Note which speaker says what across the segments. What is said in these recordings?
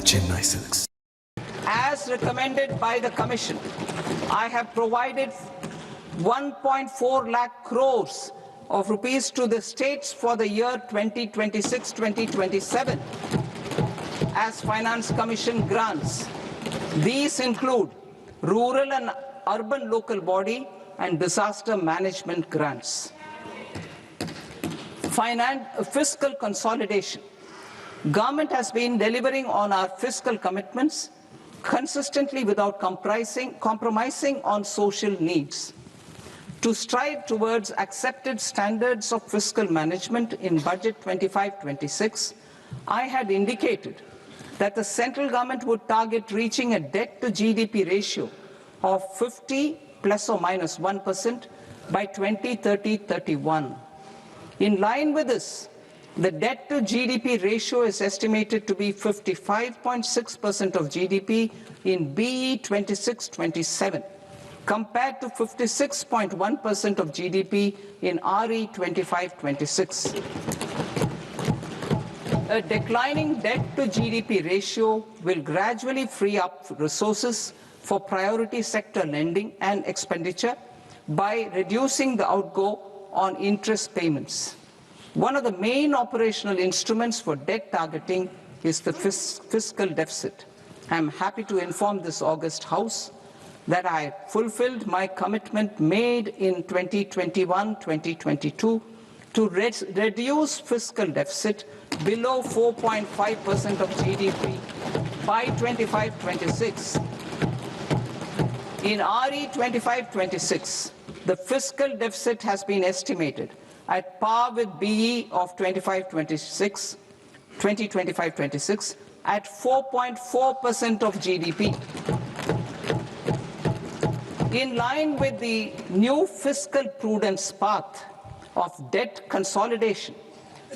Speaker 1: Chennai Silks.
Speaker 2: As recommended by the Commission, I have provided 1.4 lakh crores of rupees to the states for the year 2026-2027 as Finance Commission grants. These include rural and urban local body and disaster management grants. Fiscal consolidation. Government has been delivering on our fiscal commitments consistently without compromising on social needs. To strive towards accepted standards of fiscal management in Budget 25-26, I had indicated that the central government would target reaching a debt-to-GDP ratio of 50 plus or minus 1% by 2030-31. In line with this, the debt-to-GDP ratio is estimated to be 55.6% of GDP in BE 26-27, compared to 56.1% of GDP in RE 25-26. A declining debt-to-GDP ratio will gradually free up resources for priority sector lending and expenditure by reducing the outgo on interest payments. One of the main operational instruments for debt targeting is the fiscal deficit. I am happy to inform this august House that I fulfilled my commitment made in 2021-2022 to reduce fiscal deficit below 4.5% of GDP by 25-26. In RE 25-26, the fiscal deficit has been estimated at par with BE of 2025-26 at 4.4% of GDP. In line with the new fiscal prudence path of debt consolidation,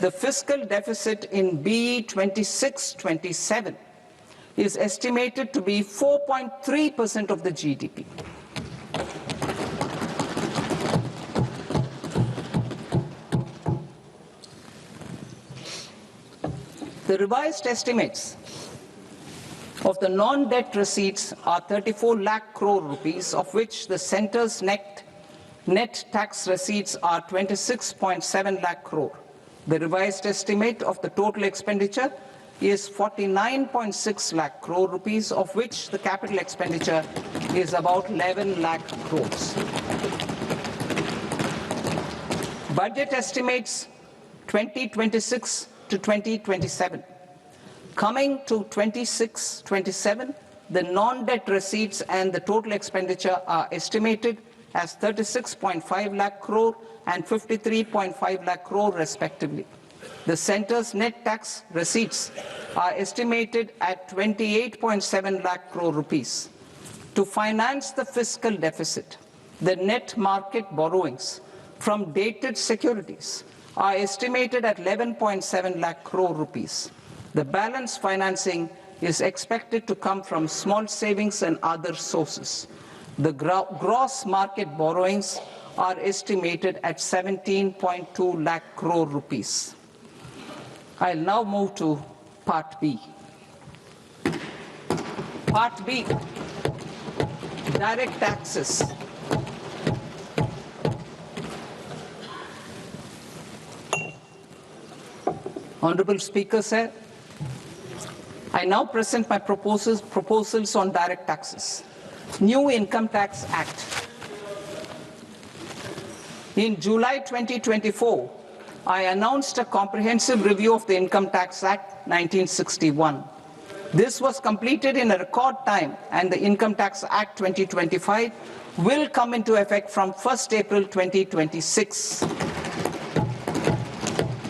Speaker 2: the fiscal deficit in BE 26-27 is estimated to be 4.3% of the GDP. The revised estimates of the non-debt receipts are 34 lakh crore rupees, of which the centre's net tax receipts are 26.7 lakh crore. The revised estimate of the total expenditure is 49.6 lakh crore rupees, of which the capital expenditure is about 11 lakh crores. Budget estimates 2026 to 2027. Coming to 26-27, the non-debt receipts and the total expenditure are estimated as 36.5 lakh crore and 53.5 lakh crore respectively. The centre's net tax receipts are estimated at 28.7 lakh crore rupees. To finance the fiscal deficit, the net market borrowings from dated securities are estimated at 11.7 lakh crore rupees. The balance financing is expected to come from small savings and other sources. The gross market borrowings are estimated at 17.2 lakh crore rupees. I'll now move to Part B. Part B, direct taxes. Honorable Speaker, sir, I now present my proposals on direct taxes. New Income Tax Act. In July 2024, I announced a comprehensive review of the Income Tax Act 1961. This was completed in a record time, and the Income Tax Act 2025 will come into effect from 1st April 2026.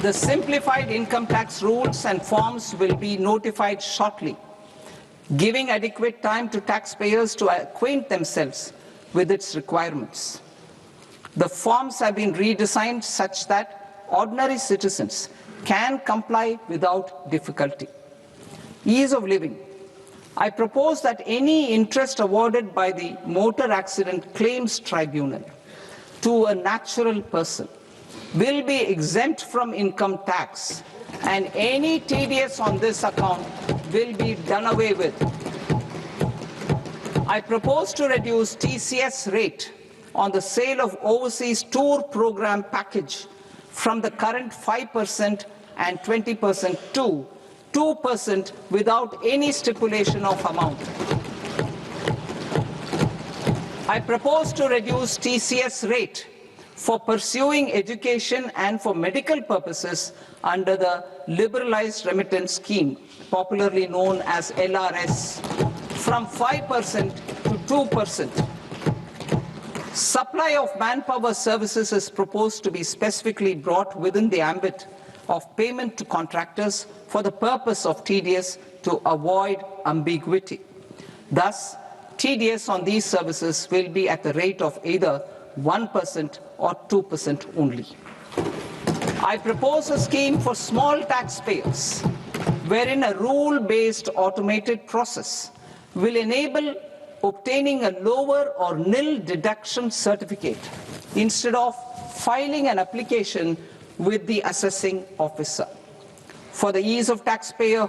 Speaker 2: The simplified income tax rules and forms will be notified shortly, giving adequate time to taxpayers to acquaint themselves with its requirements. The forms have been redesigned such that ordinary citizens can comply without difficulty. Ease of living. I propose that any interest awarded by the Motor Accident Claims Tribunal to a natural person will be exempt from income tax, and any TDS on this account will be done away with. I propose to reduce TCS rate on the sale of overseas tour program package from the current 5% and 20% to 2% without any stipulation of amount. I propose to reduce TCS rate for pursuing education and for medical purposes under the Liberalized Remittance Scheme, popularly known as LRS, from 5% to 2%. Supply of manpower services is proposed to be specifically brought within the ambit of payment to contractors for the purpose of TDS to avoid ambiguity. Thus, TDS on these services will be at the rate of either 1% or 2% only. I propose a scheme for small taxpayers, wherein a rule-based automated process will enable obtaining a lower or nil deduction certificate instead of filing an application with the assessing officer. For the ease of taxpayer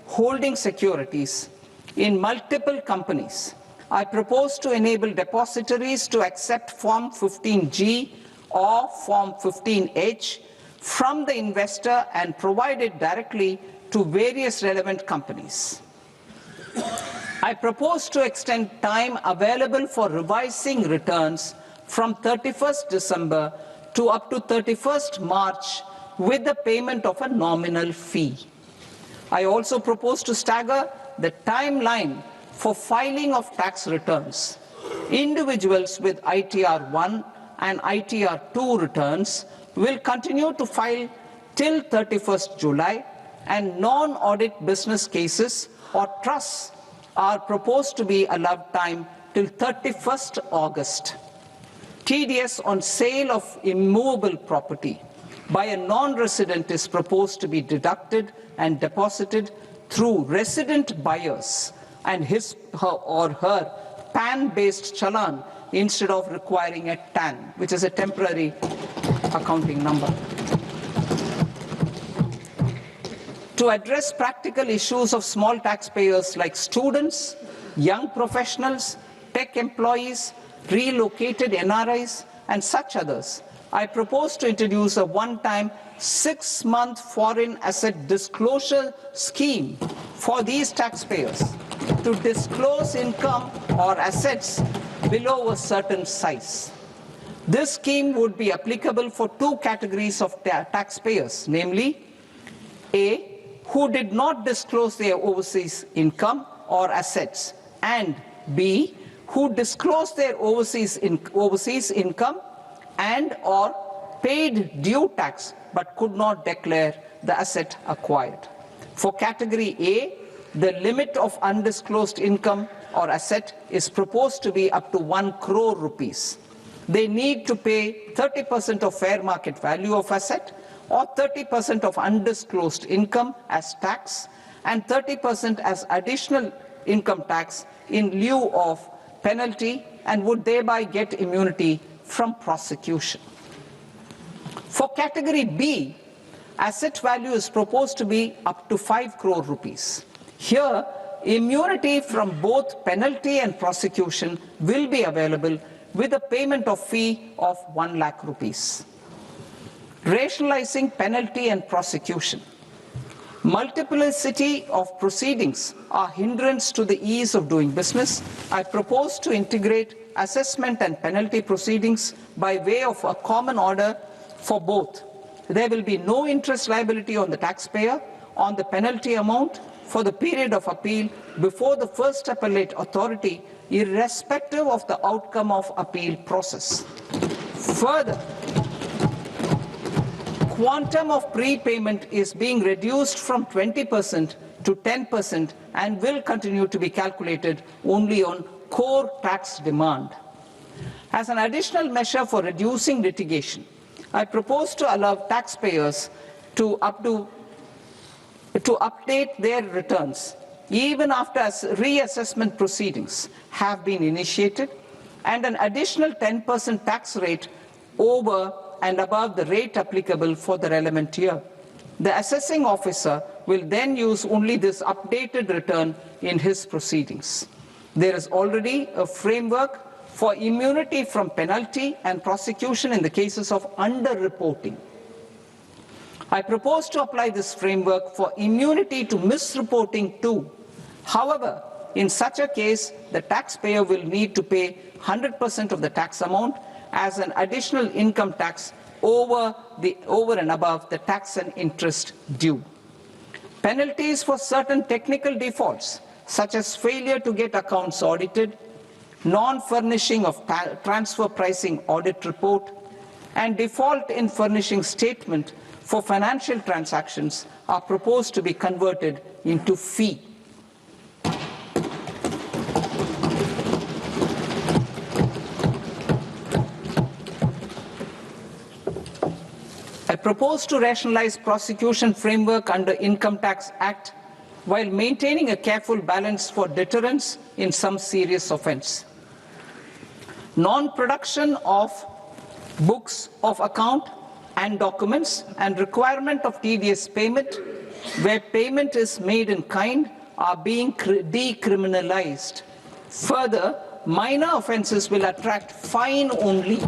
Speaker 2: holding securities in multiple companies, I propose to enable depositories to accept Form 15G or Form 15H from the investor and provide it directly to various relevant companies. I propose to extend time available for revising returns from 31st December to up to 31st March with the payment of a nominal fee. I also propose to stagger the timeline for filing of tax returns. Individuals with ITR 1 and ITR 2 returns will continue to file till 31st July, and non-audit business cases or trusts are proposed to be allowed time till 31st August. TDS on sale of immovable property by a non-resident is proposed to be deducted and deposited through resident buyers and his or her PAN-based challan instead of requiring a TAN, which is a temporary accounting number. To address practical issues of small taxpayers like students, young professionals, tech employees, relocated NRIs, and such others, I propose to introduce a one-time 6-month foreign asset disclosure scheme for these taxpayers to disclose income or assets below a certain size. This scheme would be applicable for two categories of taxpayers, namely, A, who did not disclose their overseas income or assets, and B, who disclosed their overseas income and or paid due tax but could not declare the asset acquired. For category A, the limit of undisclosed income or asset is proposed to be up to 1 crore rupees. They need to pay 30% of fair market value of asset or 30% of undisclosed income as tax and 30% as additional income tax in lieu of penalty, and would thereby get immunity from prosecution. For category B, asset value is proposed to be up to 5 crore rupees. Here, immunity from both penalty and prosecution will be available with a payment of fee of 1 lakh rupees. Rationalizing penalty and prosecution. Multiplicity of proceedings are hindrance to the ease of doing business. I propose to integrate assessment and penalty proceedings by way of a common order for both. There will be no interest liability on the taxpayer on the penalty amount for the period of appeal before the first appellate authority, irrespective of the outcome of appeal process. Further, quantum of prepayment is being reduced from 20% to 10% and will continue to be calculated only on core tax demand. As an additional measure for reducing litigation, I propose to allow taxpayers to update their returns even after reassessment proceedings have been initiated, and an additional 10% tax rate over and above the rate applicable for the relevant year. The assessing officer will then use only this updated return in his proceedings. There is already a framework for immunity from penalty and prosecution in the cases of underreporting. I propose to apply this framework for immunity to misreporting too. However, in such a case, the taxpayer will need to pay 100% of the tax amount as an additional income tax over and above the tax and interest due. Penalties for certain technical defaults, such as failure to get accounts audited, non-furnishing of transfer pricing audit report, and default in furnishing statement for financial transactions are proposed to be converted into fee. I propose to rationalize prosecution framework under Income Tax Act while maintaining a careful balance for deterrence in some serious offence. Non-production of books of account and documents and requirement of TDS payment where payment is made in kind are being decriminalized. Further, minor offences will attract fine only